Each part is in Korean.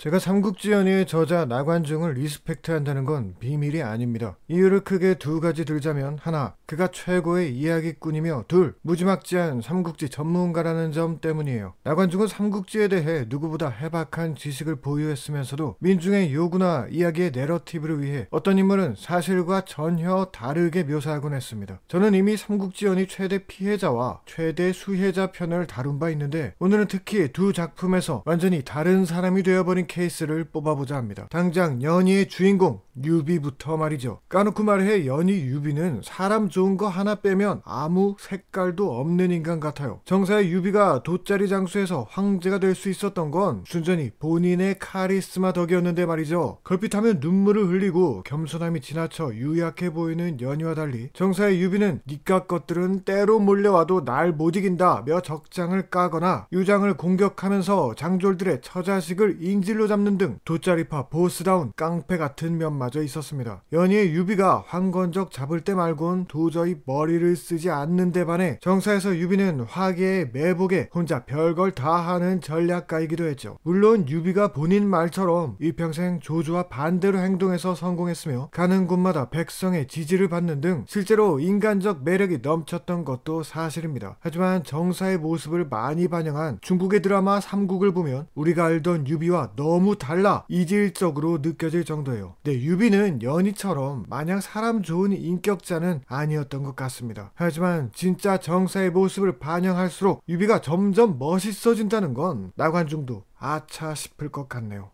제가 삼국지 연의의 저자 나관중을 리스펙트한다는 건 비밀이 아닙니다. 이유를 크게 두 가지 들자면, 하나, 그가 최고의 이야기꾼이며, 둘, 무지막지한 삼국지 전문가라는 점 때문이에요. 나관중은 삼국지에 대해 누구보다 해박한 지식을 보유했으면서도 민중의 요구나 이야기의 내러티브를 위해 어떤 인물은 사실과 전혀 다르게 묘사하곤 했습니다. 저는 이미 삼국지 연의 최대 피해자와 최대 수혜자 편을 다룬 바 있는데, 오늘은 특히 두 작품에서 완전히 다른 사람이 되어버린 케이스를 뽑아보자 합니다. 당장 연희의 주인공 유비부터 말이죠. 까놓고 말해 연희 유비는 사람 좋은 거 하나 빼면 아무 색깔도 없는 인간 같아요. 정사의 유비가 돗자리 장수에서 황제가 될 수 있었던 건 순전히 본인의 카리스마 덕이었는데 말이죠. 걸핏하면 눈물을 흘리고 겸손함이 지나쳐 유약해 보이는 연희와 달리, 정사의 유비는 니깟 것들은 때로 몰려와도 날 못 이긴다며 적장을 까거나 유장을 공격하면서 장졸들의 처자식을 인질로 잡는 등 돗자리파 보스다운 깡패 같은 면마저 있었습니다. 연희의 유비가 황건적 잡을 때 말곤 도저히 머리를 쓰지 않는 데 반해 정사에서 유비는 화계의 매복에 혼자 별걸 다 하는 전략가이기도 했죠. 물론 유비가 본인 말처럼 일평생 조조와 반대로 행동해서 성공했으며 가는 곳마다 백성의 지지를 받는 등 실제로 인간적 매력이 넘쳤던 것도 사실입니다. 하지만 정사의 모습을 많이 반영한 중국의 드라마 삼국을 보면 우리가 알던 유비와 너무 달라 이질적으로 느껴질 정도예요. 네, 유비는 연희처럼 마냥 사람 좋은 인격자는 아니었던 것 같습니다. 하지만 진짜 정사의 모습을 반영할수록 유비가 점점 멋있어진다는 건 나관중도 아차 싶을 것 같네요.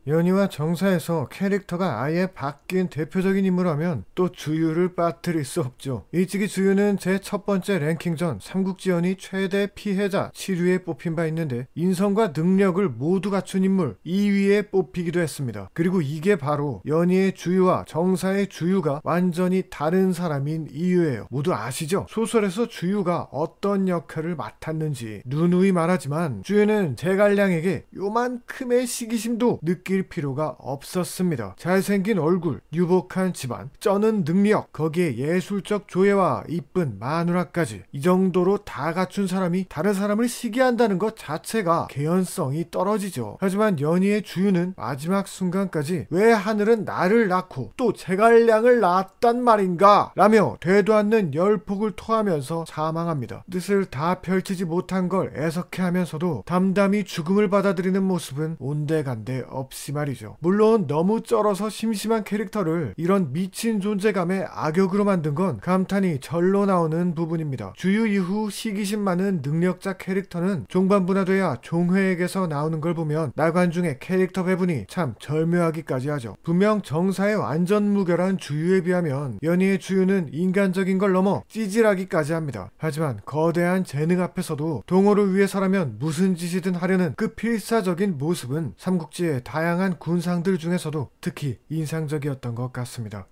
연희와 정사에서 캐릭터가 아예 바뀐 대표적인 인물하면 또 주유를 빠뜨릴 수 없죠. 일찍이 주유는 제 첫 번째 랭킹전 삼국지 연의 최대 피해자 7위에 뽑힌 바 있는데, 인성과 능력을 모두 갖춘 인물 2위에 뽑히기도 했습니다. 그리고 이게 바로 연희의 주유와 정사의 주유가 완전히 다른 사람인 이유예요. 모두 아시죠? 소설에서 주유가 어떤 역할을 맡았는지. 누누이 말하지만 주유는 제갈량에게 요만큼의 시기심도 느낄 필요가 없었습니다. 잘생긴 얼굴, 유복한 집안, 쩌는 능력, 거기에 예술적 조예와 이쁜 마누라까지, 이 정도로 다 갖춘 사람이 다른 사람을 시기한다는 것 자체가 개연성이 떨어지죠. 하지만 연희의 주유는 마지막 순간까지 왜 하늘은 나를 낳고 또 제갈량을 낳았단 말인가 라며 되도 않는 열폭을 토하면서 사망합니다. 뜻을 다 펼치지 못한 걸 애석해 하면서도 담담히 죽음을 받아들이는 모습은 온데간데 없이 말이죠. 물론 너무 쩔어서 심심한 캐릭터를 이런 미친 존재감의 악역으로 만든 건 감탄이 절로 나오는 부분입니다. 주유 이후 시기심 많은 능력자 캐릭터는 종반분화돼야 종회에게서 나오는 걸 보면 나관중의 캐릭터 배분이 참 절묘하기까지 하죠. 분명 정사의 완전 무결한 주유에 비하면 연희의 주유는 인간적인 걸 넘어 찌질하기까지 합니다. 하지만 거대한 재능 앞에서도 동호를 위해서라면 무슨 짓이든 하려는 그 필사적인 모습은 삼국지의 다양한 군상들 중에서도 특히 인상적이었던 것 같습니다.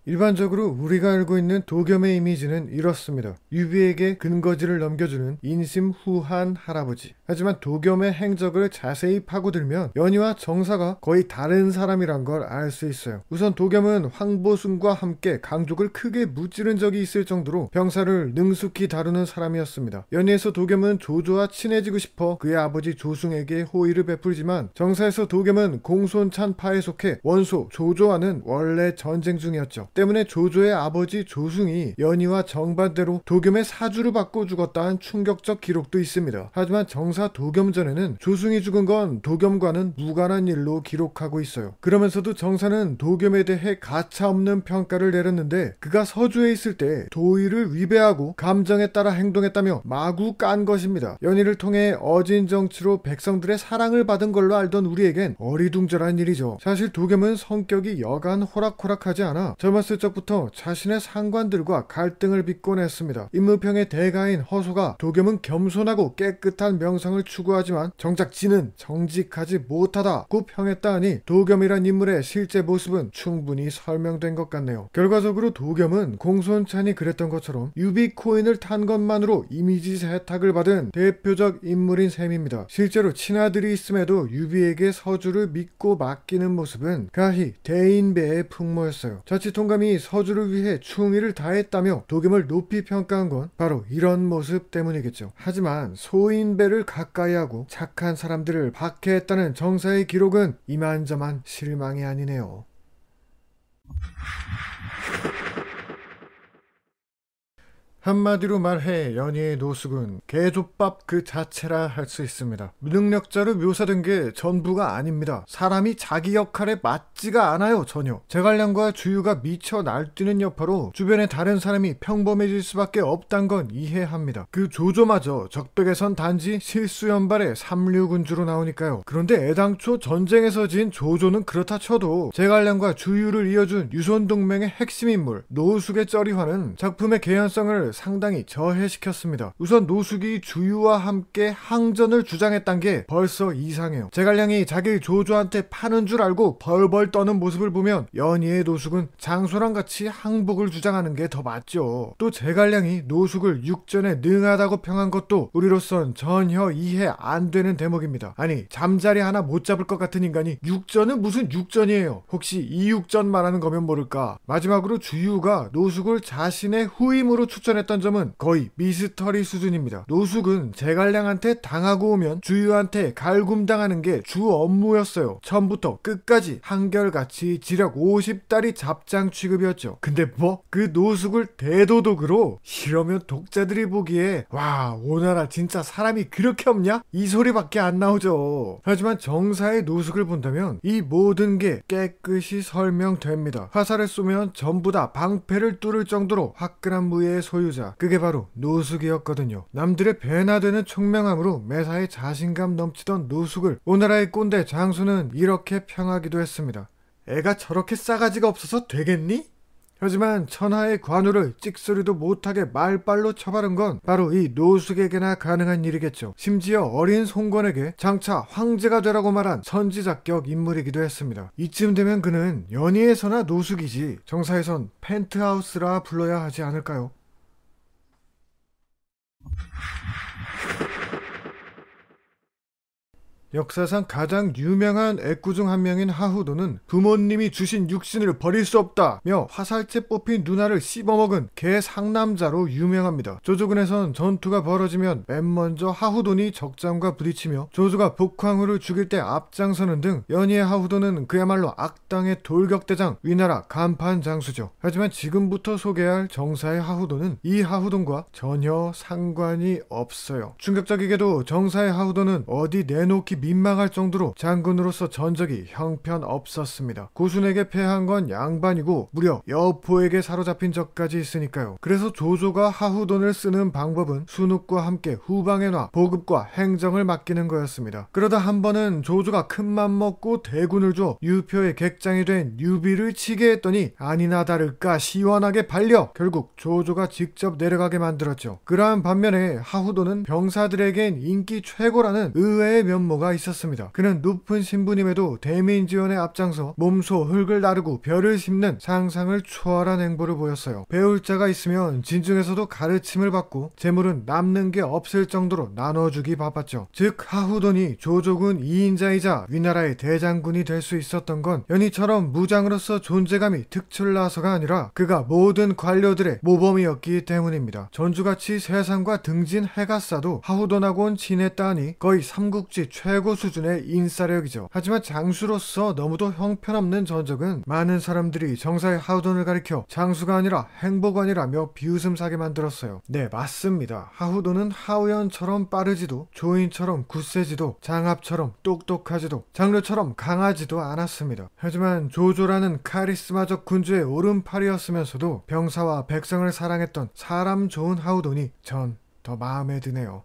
일반적으로 우리가 알고 있는 도겸의 이미지는 이렇습니다. 유비에게 근거지를 넘겨주는 인심후한 할아버지. 하지만 도겸의 행적을 자세히 파고들면 연희와 정사가 거의 다른 사람이란 걸 알 수 있어요. 우선 도겸은 황보숭과 함께 강족을 크게 무찌른 적이 있을 정도로 병사를 능숙히 다루는 사람이었습니다. 연희에서 도겸은 조조와 친해지고 싶어 그의 아버지 조숭에게 호의를 베풀지만, 정사에서 도겸은 공손찬파에 속해 원소 조조와는 원래 전쟁 중이었죠. 때문에 조조의 아버지 조숭이 연희와 정반대로 도겸의 사주를 받고 죽었다는 충격적 기록도 있습니다. 하지만 정사 도겸전에는 조숭이 죽은 건 도겸과는 무관한 일로 기록하고 있어요. 그러면서도 정사는 도겸에 대해 가차없는 평가를 내렸는데, 그가 서주에 있을 때 도의를 위배하고 감정에 따라 행동했다며 마구 깐 것입니다. 연희를 통해 어진 정치로 백성들의 사랑을 받은 걸로 알던 우리에겐 어리둥절한 일이죠. 사실 도겸은 성격이 여간 호락호락하지 않아 젊었을 적부터 자신의 상관들과 갈등을 빚곤 했습니다. 임무평의 대가인 허소가 도겸은 겸손하고 깨끗한 명성을 추구하지만 정작 지는 정직하지 못하다고 평했다 하니 도겸이란 인물의 실제 모습은 충분히 설명된 것 같네요. 결과적으로 도겸은 공손찬이 그랬던 것처럼 유비 코인을 탄 것만으로 이미지 세탁을 받은 대표적 인물인 셈입니다. 실제로 친아들이 있음에도 유비에게 서주를 믿고 맡기는 모습은 가히 대인배의 풍모였어요. 자칫 통과 조조감이 서주를 위해 충의를 다했다며 도겸을 높이 평가한 건 바로 이런 모습 때문이겠죠. 하지만 소인배를 가까이하고 착한 사람들을 박해했다는 정사의 기록은 이만저만 실망이 아니네요. 한마디로 말해 연희의 노숙은 개족밥 그 자체라 할 수 있습니다. 무능력자로 묘사된 게 전부가 아닙니다. 사람이 자기 역할에 맞지가 않아요. 전혀. 제갈량과 주유가 미쳐 날뛰는 여파로 주변의 다른 사람이 평범해질 수밖에 없단 건 이해합니다. 그 조조마저 적벽에선 단지 실수연발의 삼류군주로 나오니까요. 그런데 애당초 전쟁에서 진 조조는 그렇다 쳐도 제갈량과 주유를 이어준 유손동맹의 핵심 인물 노숙의 쩌리화는 작품의 개연성을 상당히 저해시켰습니다. 우선 노숙이 주유와 함께 항전을 주장했단 게 벌써 이상해요. 제갈량이 자기를 조조한테 파는 줄 알고 벌벌 떠는 모습을 보면 연희의 노숙은 장소랑 같이 항복을 주장하는 게 더 맞죠. 또 제갈량이 노숙을 육전에 능하다고 평한 것도 우리로선 전혀 이해 안 되는 대목입니다. 아니 잠자리 하나 못 잡을 것 같은 인간이 육전은 무슨 육전이에요. 혹시 이육전 말하는 거면 모를까. 마지막으로 주유가 노숙을 자신의 후임으로 추천했던 점은 거의 미스터리 수준입니다. 노숙은 제갈량한테 당하고 오면 주유한테 갈굼당하는 게 주 업무였어요. 처음부터 끝까지 한결같이 지력 50달이 잡장 취급이었죠. 근데 뭐 그 노숙을 대도독으로 이러면 독자들이 보기에 와 오나라 진짜 사람이 그렇게 없냐? 이 소리밖에 안 나오죠. 하지만 정사의 노숙을 본다면 이 모든 게 깨끗이 설명됩니다. 화살을 쏘면 전부 다 방패를 뚫을 정도로 화끈한 무예의 소유자, 그게 바로 노숙이었거든요. 남들의 배나 되는 총명함으로 매사에 자신감 넘치던 노숙을 오나라의 꼰대 장수는 이렇게 평하기도 했습니다. 애가 저렇게 싸가지가 없어서 되겠니? 하지만 천하의 관우를 찍소리도 못하게 말빨로 처바른 건 바로 이 노숙에게나 가능한 일이겠죠. 심지어 어린 송건에게 장차 황제가 되라고 말한 선지자격 인물이기도 했습니다. 이쯤 되면 그는 연희에서나 노숙이지 정사에선 펜트하우스라 불러야 하지 않을까요? 역사상 가장 유명한 애꾸 중 한 명인 하후도는 부모님이 주신 육신을 버릴 수 없다며 화살째 뽑힌 누나를 씹어먹은 개 상남자로 유명합니다. 조조군에선 전투가 벌어지면 맨 먼저 하후돈이 적장과 부딪히며 조조가 복황후를 죽일 때 앞장서는 등 연희의 하후돈은 그야말로 악당의 돌격대장, 위나라 간판 장수죠. 하지만 지금부터 소개할 정사의 하후돈은 이 하후돈과 전혀 상관이 없어요. 충격적이게도 정사의 하후돈은 어디 내놓기 민망할 정도로 장군으로서 전적이 형편없었습니다. 고순에게 패한 건 양반이고 무려 여포에게 사로잡힌 적까지 있으니까요. 그래서 조조가 하후돈을 쓰는 방법은 순욱과 함께 후방에 놔 보급과 행정을 맡기는 거였습니다. 그러다 한 번은 조조가 큰맘 먹고 대군을 줘 유표의 객장이 된 유비를 치게 했더니 아니나 다를까 시원하게 발려 결국 조조가 직접 내려가게 만들었죠. 그러한 반면에 하후돈은 병사들에겐 인기 최고라는 의외의 면모가 있었습니다. 그는 높은 신부님에도 대민 지원에 앞장서 몸소 흙을 나르고 별을 심는 상상을 초월한 행보를 보였어요. 배울 자가 있으면 진중에서도 가르침을 받고 재물은 남는 게 없을 정도로 나눠주기 바빴죠. 즉 하후돈이 조조군 2인자이자 위나라의 대장군이 될 수 있었던 건 연희처럼 무장으로서 존재감이 특출나서가 아니라 그가 모든 관료들의 모범이었기 때문입니다. 전주같이 세상과 등진 해가 싸도 하후돈하고는 친했다 하니 거의 삼국지 최고 수준의 인싸력이죠. 하지만 장수로서 너무도 형편없는 전적은 많은 사람들이 정사의 하후돈을 가리켜 장수가 아니라 행보관이라며 비웃음 사게 만들었어요. 네, 맞습니다. 하후돈은 하우연처럼 빠르지도 조인처럼 굳세지도 장합처럼 똑똑하지도 장르처럼 강하지도 않았습니다. 하지만 조조라는 카리스마적 군주의 오른팔이었으면서도 병사와 백성을 사랑했던 사람 좋은 하후돈이 전 더 마음에 드네요.